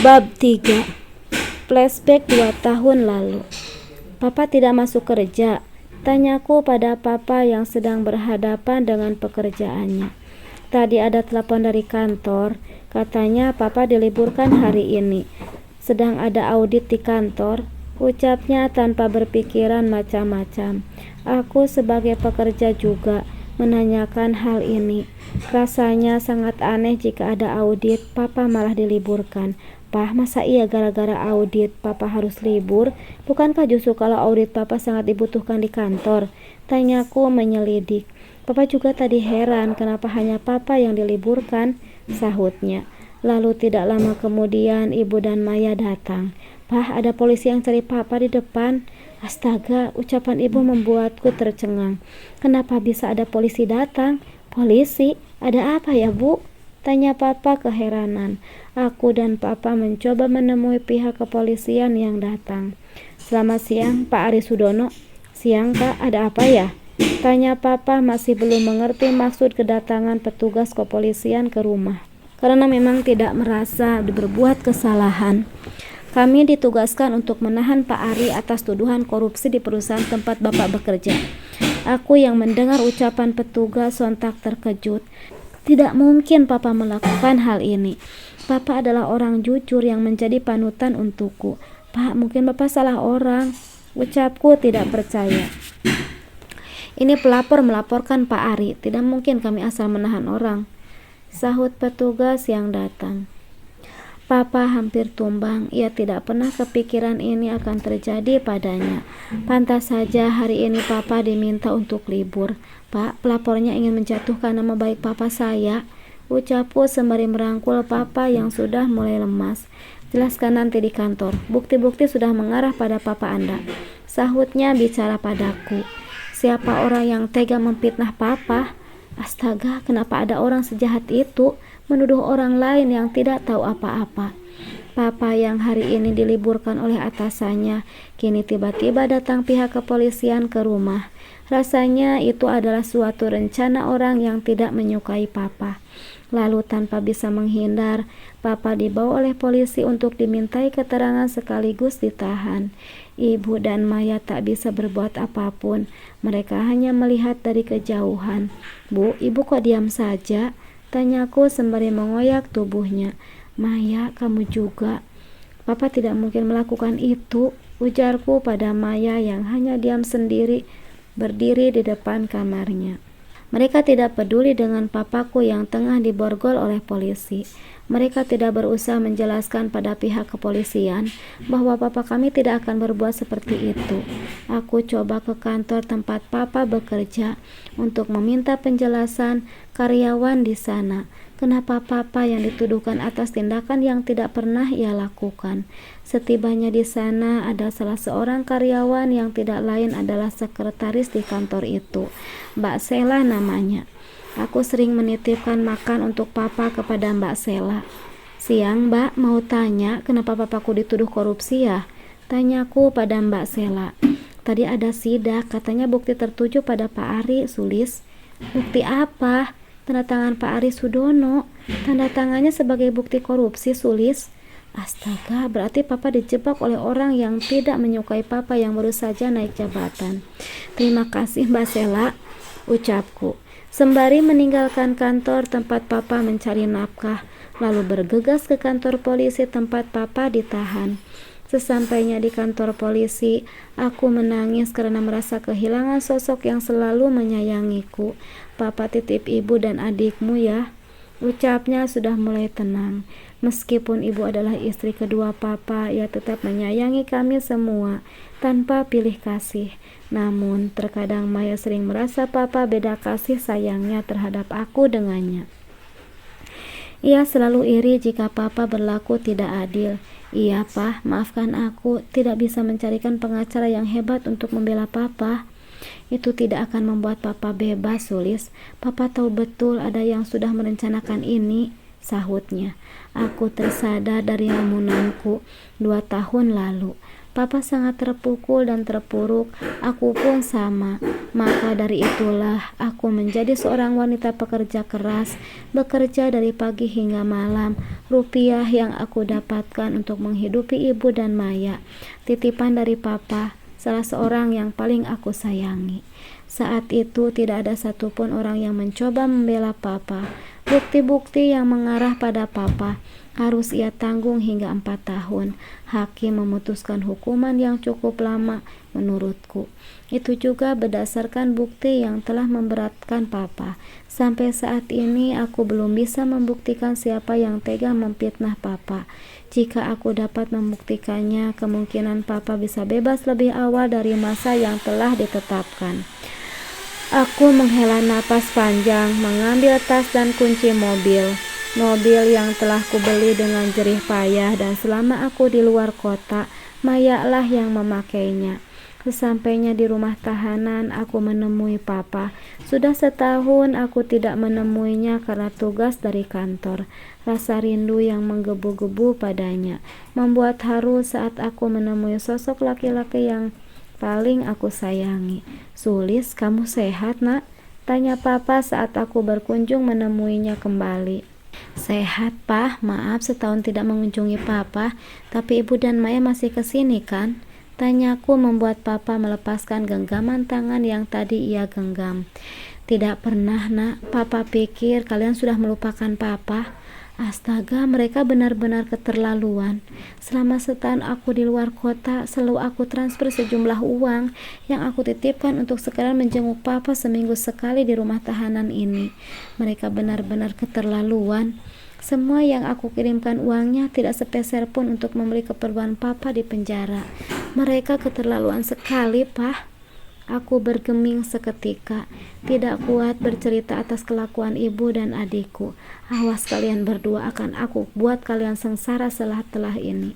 Bab 3. Flashback 2 tahun lalu. Papa tidak masuk kerja, tanyaku pada papa yang sedang berhadapan dengan pekerjaannya. Tadi ada telepon dari kantor, katanya papa diliburkan hari ini. Sedang ada audit di kantor, ucapnya tanpa berpikiran macam-macam. Aku sebagai pekerja juga menanyakan hal ini. Rasanya sangat aneh jika ada audit, papa malah diliburkan. Pah, masa iya gara-gara audit papa harus libur? Bukankah justru kalau audit papa sangat dibutuhkan di kantor? Tanyaku menyelidik. Papa juga tadi heran kenapa hanya papa yang diliburkan, sahutnya. Lalu tidak lama kemudian ibu dan Maya datang. Pah, ada polisi yang cari papa di depan. Astaga, ucapan ibu membuatku tercengang. Kenapa bisa ada polisi datang? Polisi? Ada apa ya, Bu? Tanya papa keheranan. Aku dan papa mencoba menemui pihak kepolisian yang datang. Selamat siang, Pak Ari Sudono. Siang, Pak. Ada apa ya? Tanya papa masih belum mengerti maksud kedatangan petugas kepolisian ke rumah. Karena memang tidak merasa berbuat kesalahan. Kami ditugaskan untuk menahan Pak Ari atas tuduhan korupsi di perusahaan tempat Bapak bekerja. Aku yang mendengar ucapan petugas sontak terkejut. Tidak mungkin Papa melakukan hal ini. Papa adalah orang jujur yang menjadi panutan untukku. Pak, mungkin Bapak salah orang. Ucapku tidak percaya. Ini pelapor melaporkan Pak Ari. Tidak mungkin kami asal menahan orang, sahut petugas yang datang. Papa hampir tumbang. Ia tidak pernah kepikiran ini akan terjadi padanya. Pantas saja hari ini Papa diminta untuk libur. Pak, pelapornya ingin menjatuhkan nama baik Papa saya. Ucapku sembari merangkul Papa yang sudah mulai lemas. Jelaskan nanti di kantor. Bukti-bukti sudah mengarah pada Papa Anda, sahutnya bicara padaku. Siapa orang yang tega memfitnah Papa? Astaga, kenapa ada orang sejahat itu menuduh orang lain yang tidak tahu apa-apa? Papa yang hari ini diliburkan oleh atasannya, kini tiba-tiba datang pihak kepolisian ke rumah. Rasanya itu adalah suatu rencana orang yang tidak menyukai Papa. Lalu tanpa bisa menghindar, Papa dibawa oleh polisi untuk dimintai keterangan sekaligus ditahan. Ibu dan Maya tak bisa berbuat apapun. Mereka hanya melihat dari kejauhan. Bu, ibu kok diam saja? Tanyaku sembari mengoyak tubuhnya. Maya, kamu juga. Papa tidak mungkin melakukan itu, ujarku pada Maya yang hanya diam sendiri berdiri di depan kamarnya. Mereka tidak peduli dengan papaku yang tengah diborgol oleh polisi. Mereka tidak berusaha menjelaskan pada pihak kepolisian bahwa papa kami tidak akan berbuat seperti itu. Aku coba ke kantor tempat papa bekerja untuk meminta penjelasan karyawan di sana. Kenapa papa yang dituduhkan atas tindakan yang tidak pernah ia lakukan? Setibanya di sana, ada salah seorang karyawan yang tidak lain adalah sekretaris di kantor itu, Mbak Sela namanya. Aku sering menitipkan makan untuk papa kepada Mbak Sela. Siang, Mbak, mau tanya kenapa papaku dituduh korupsi ya? Tanyaku pada Mbak Sela. Tadi ada sidak, katanya bukti tertuju pada Pak Ari, Sulis. Bukti apa? Tanda tangan Pak Ari Sudono. Tanda tangannya sebagai bukti korupsi, Sulis. Astaga, berarti papa dijebak oleh orang yang tidak menyukai papa yang baru saja naik jabatan. Terima kasih Mbak Sela, ucapku sembari meninggalkan kantor tempat papa mencari nafkah, lalu bergegas ke kantor polisi tempat papa ditahan. Sesampainya di kantor polisi, aku menangis karena merasa kehilangan sosok yang selalu menyayangiku. Papa titip ibu dan adikmu ya, ucapnya sudah mulai tenang. Meskipun ibu adalah istri kedua papa, ia tetap menyayangi kami semua tanpa pilih kasih. Namun terkadang Maya sering merasa papa beda kasih sayangnya terhadap aku dengannya. Ia selalu iri jika papa berlaku tidak adil. Iya, Pak, maafkan aku, tidak bisa mencarikan pengacara yang hebat untuk membela papa. Itu tidak akan membuat papa bebas, Sulis. Papa tahu betul ada yang sudah merencanakan ini, sahutnya. Aku tersadar dari lamunanku 2 tahun lalu. Papa sangat terpukul dan terpuruk, aku pun sama. Maka dari itulah aku menjadi seorang wanita pekerja keras, bekerja dari pagi hingga malam. Rupiah yang aku dapatkan untuk menghidupi ibu dan Maya, titipan dari Papa, salah seorang yang paling aku sayangi. Saat itu tidak ada satupun orang yang mencoba membela Papa. Bukti-bukti yang mengarah pada Papa harus ia tanggung hingga 4 tahun. Hakim memutuskan hukuman yang cukup lama menurutku. Itu juga berdasarkan bukti yang telah memberatkan Papa. Sampai saat ini aku belum bisa membuktikan siapa yang tega memfitnah Papa. Jika aku dapat membuktikannya, kemungkinan Papa bisa bebas lebih awal dari masa yang telah ditetapkan. Aku menghela napas panjang, mengambil tas dan kunci mobil yang telah kubeli dengan jerih payah, dan selama aku di luar kota, Maya lah yang memakainya. Sesampainya di rumah tahanan, aku menemui Papa. Sudah setahun aku tidak menemuinya karena tugas dari kantor. Rasa rindu yang menggebu-gebu padanya membuat haru saat aku menemui sosok laki-laki yang paling aku sayangi. "Sulis, kamu sehat, Nak?" tanya Papa saat aku berkunjung menemuinya kembali. "Sehat, Pak. Maaf setahun tidak mengunjungi Papa, tapi Ibu dan Maya masih kesini kan?" tanyaku membuat Papa melepaskan genggaman tangan yang tadi ia genggam. "Tidak pernah, Nak. Papa pikir kalian sudah melupakan Papa." Astaga, mereka benar-benar keterlaluan. Selama setahun aku di luar kota, selalu aku transfer sejumlah uang yang aku titipkan untuk sekedar menjenguk Papa seminggu sekali di rumah tahanan ini. Mereka benar-benar keterlaluan. Semua yang aku kirimkan uangnya tidak sepeser pun untuk membeli keperluan Papa di penjara. Mereka keterlaluan sekali, Pak. Aku bergeming seketika, tidak kuat bercerita atas kelakuan ibu dan adikku. Awas kalian berdua, akan aku buat kalian sengsara setelah ini.